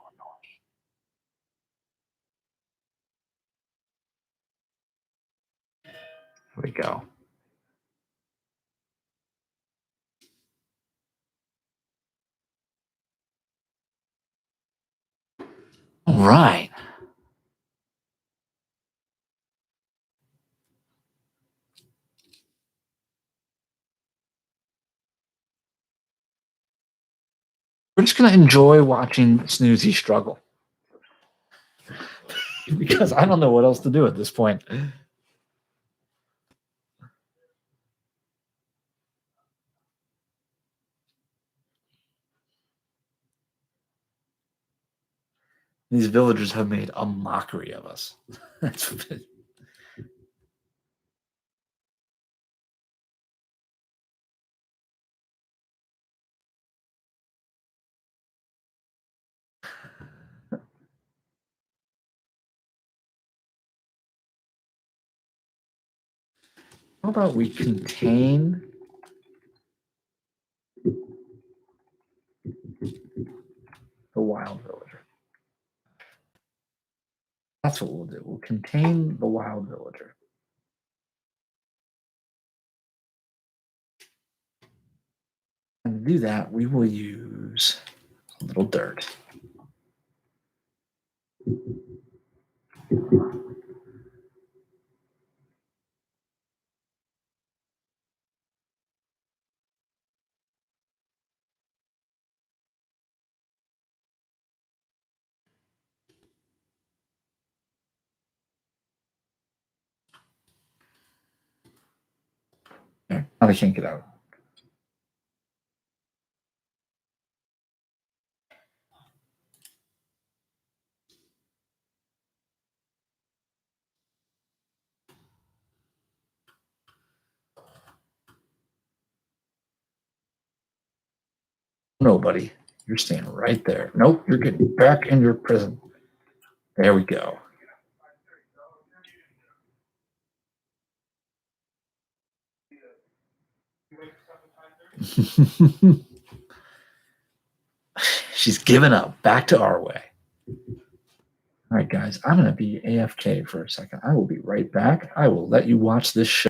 annoying. Here we go. All right. We're just gonna enjoy watching Snoozy struggle because I don't know what else to do at this point. These villagers have made a mockery of us. That's what it- How about we contain the wild villager? That's what we'll do. We'll contain the wild villager. And to do that, we will use a little dirt. There. Now they can't get out. No, buddy. You're staying right there. Nope, you're getting back in your prison. There we go. She's given up. Back to our way. All right, guys, I'm going to be AFK for a second. I will be right back. I will let you watch this show.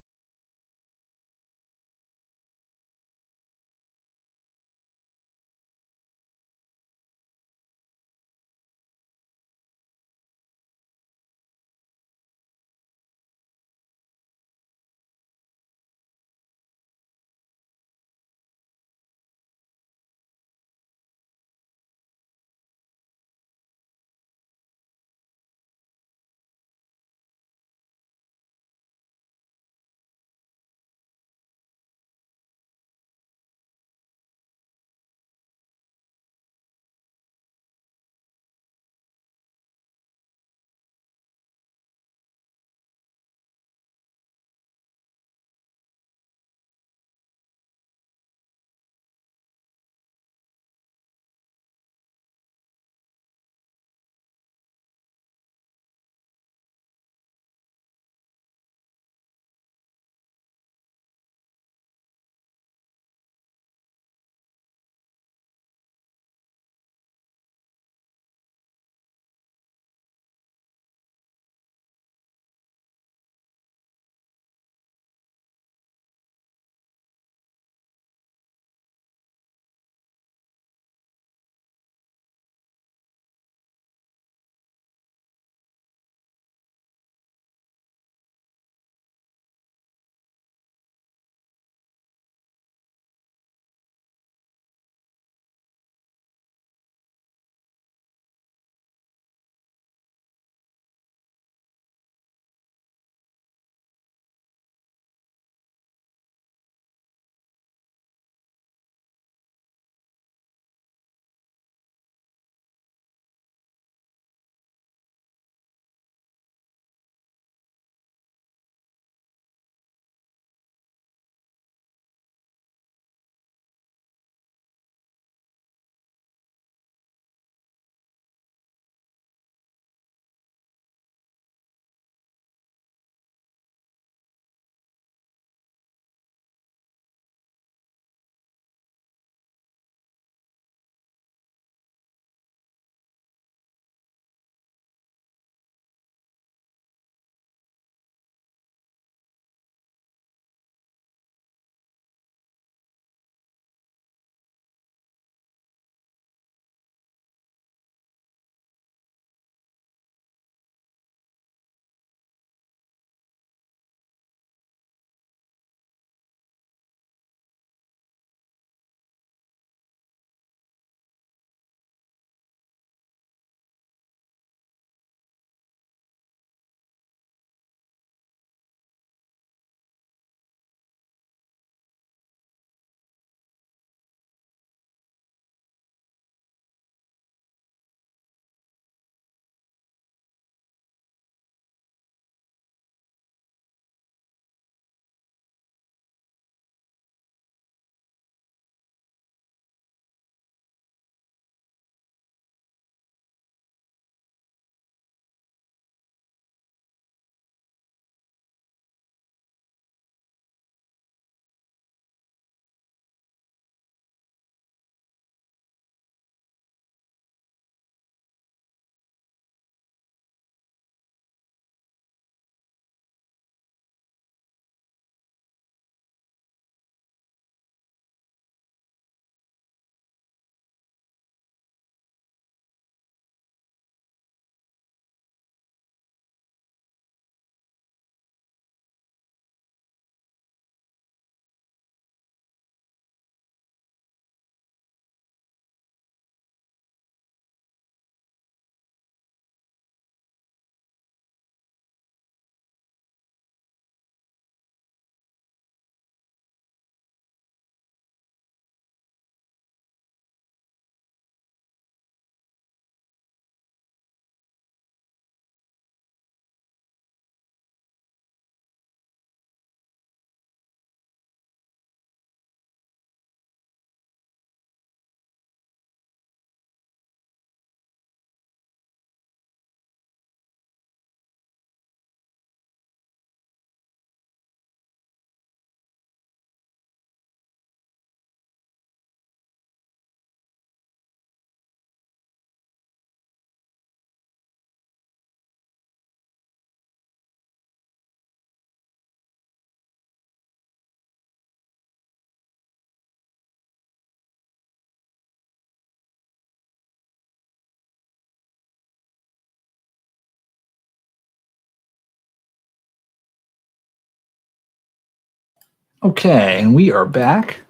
Okay, and we are back.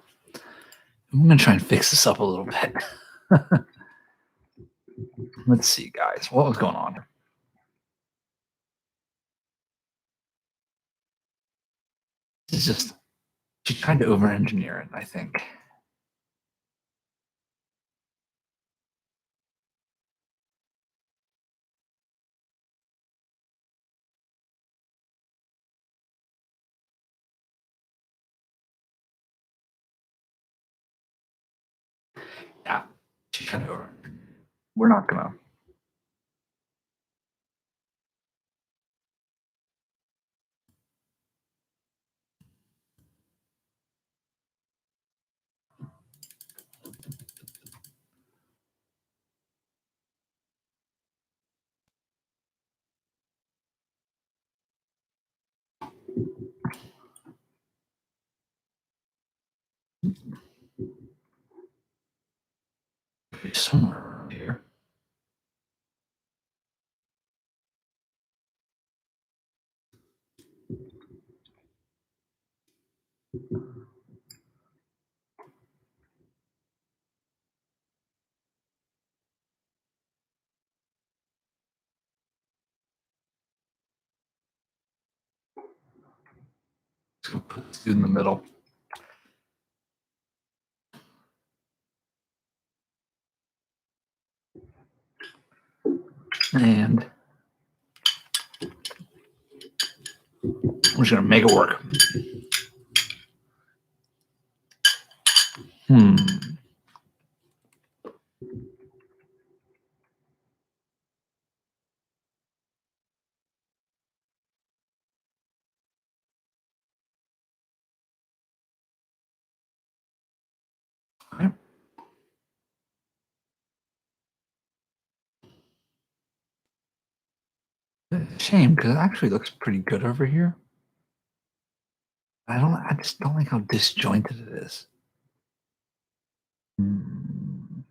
I'm going to try and fix this up a little bit. Let's see, guys, what was going on here? This is just, she tried to over engineer it, I think. Yeah, she tried to over. We're not going to. Somewhere around here. Let's go put this dude in the middle. And we're just going to make it work. Hmm. Okay. Shame, because it actually looks pretty good over here. I just don't like how disjointed it is. Hmm.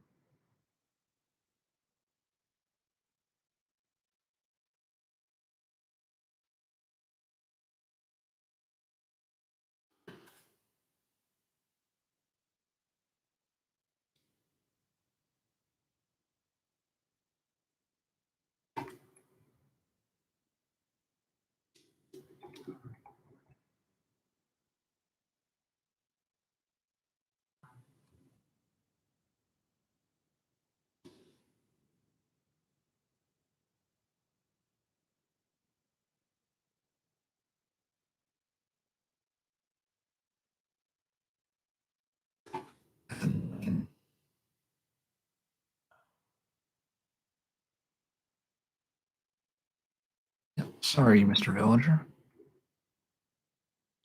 Yep. Sorry, Mr. Villager.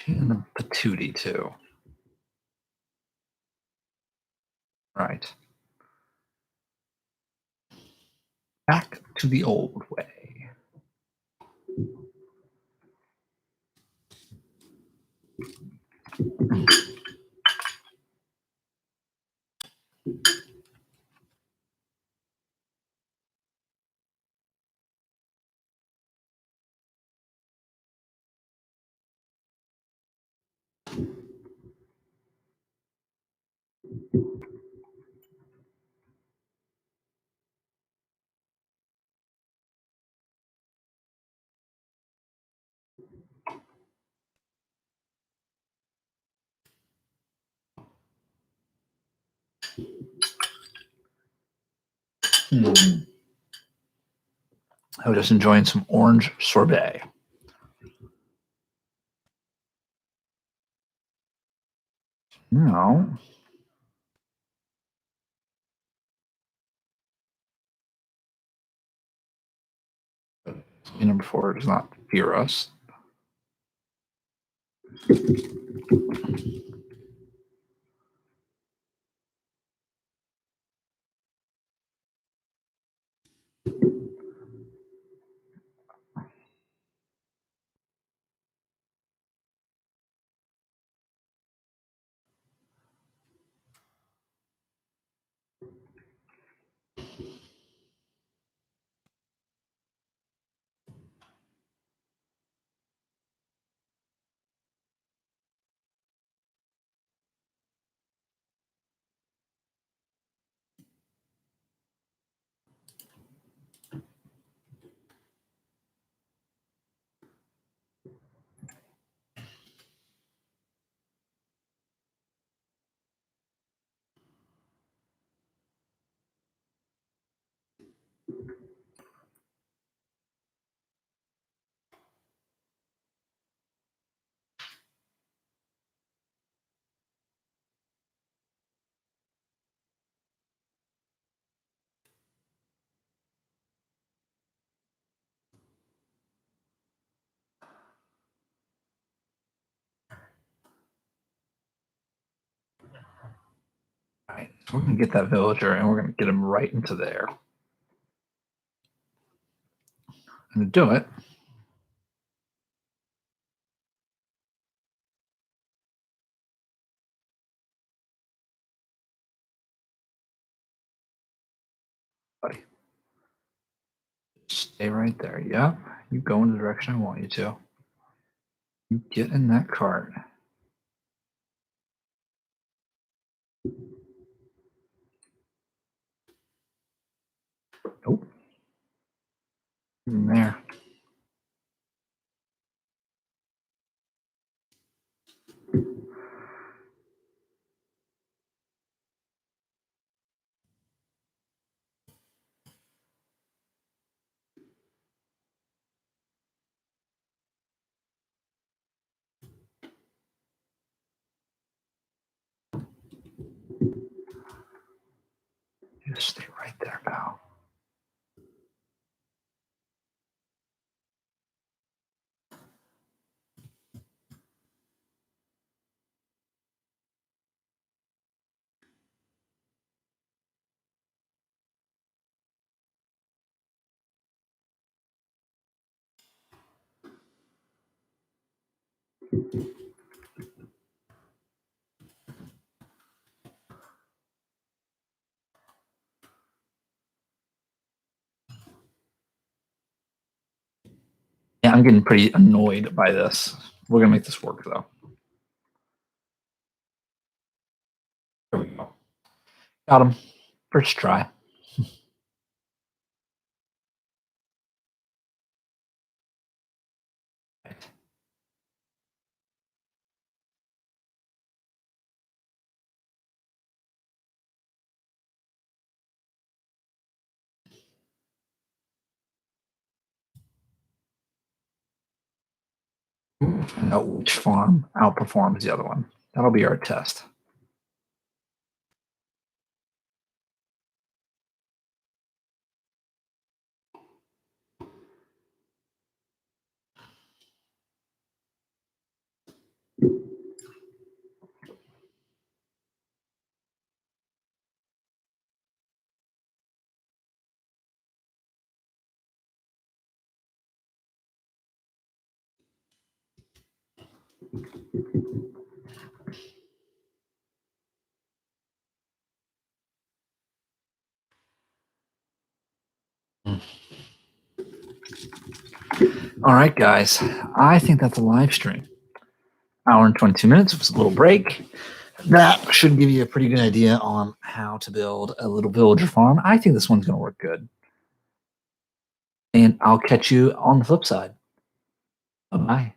And the patootie, too. Right. Back to the old way. Hmm. I was just enjoying some orange sorbet. No. Number 4 does not fear us. We're gonna get that villager and we're gonna get him right into there. And to do it, buddy, stay right there. Yep. You go in the direction I want you to. You get in that cart. Nope. In there. Just stay right there, pal. Yeah, I'm getting pretty annoyed by this. We're gonna make this work though. There we go. Got him. First try. Know which farm outperforms the other one. That'll be our test. All right, guys. I think that's a live stream. Hour and 22 minutes. It was a little break. That should give you a pretty good idea on how to build a little villager farm. I think this one's going to work good. And I'll catch you on the flip side. Bye-bye.